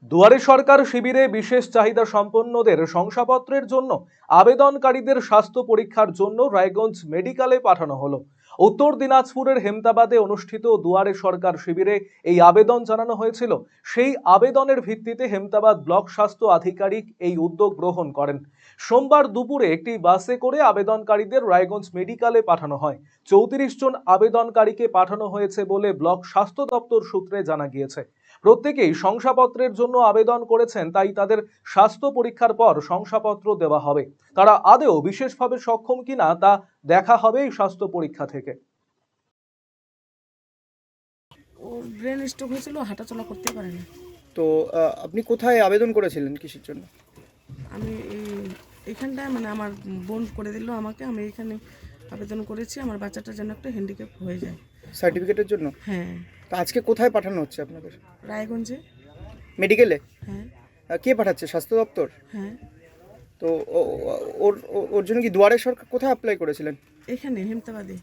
দুয়ারে সরকার শিবিরে বিশেষ চাহিদা সম্পন্নদের শংসাপত্রের জন্য আবেদনকারীদের স্বাস্থ্য পরীক্ষার জন্য রায়গঞ্জ মেডিকেলে পাঠানো হলো। উত্তর দিনাজপুরের হেমতাবাদে অনুষ্ঠিত দুয়ারে সরকার শিবিরে এই আবেদন জানানো হয়েছিল। সেই আবেদনের ভিত্তিতে হেমতাবাদ ব্লক স্বাস্থ্য আধিকারিক এই উদ্যোগ গ্রহণ করেন। সোমবার দুপুরে একটি বাসে করে আবেদনকারীদের রায়গঞ্জ মেডিকেলে পাঠানো হয়। 34 জন আবেদনকারীকে পাঠানো হয়েছে বলে ব্লক স্বাস্থ্য দপ্তর সূত্রে জানা গিয়েছে। প্রত্যেকেই শংসাপত্রের জন্য আবেদন করেছেন, তাই তাদের স্বাস্থ্য পরীক্ষার পর শংসাপত্র দেওয়া হবে। তারা আদৌ বিশেষভাবে সক্ষম কিনা তা দেখা হবে এই স্বাস্থ্য পরীক্ষা থেকে। ওর ব্রেন স্ট্রোক হয়েছিল, হাঁটাচলা করতে পারেনি। তো আপনি কোথায় আবেদন করেছিলেন কিসের জন্য? আমি এইখানটায় মানে আমার বোন করে দিল আমাকে, আমি এখানে আবেদন করেছি আমার বাচ্চাটার যেন একটা হ্যান্ডিক্যাপ হয়ে যায়। সার্টিফিকেটের জন্য? হ্যাঁ, তা আজকে কোথায় পাঠানো হচ্ছে আপনাদের? রায়গঞ্জে। মেডিকেলে? হ্যাঁ কে পাঠাচ্ছে? স্বাস্থ্য দপ্তর? হ্যাঁ, তো ওর ওর জন্য কি দুয়ারে সরকার কোথায় অ্যাপ্লাই করেছিলেন? এখানে হেমতাবাদে।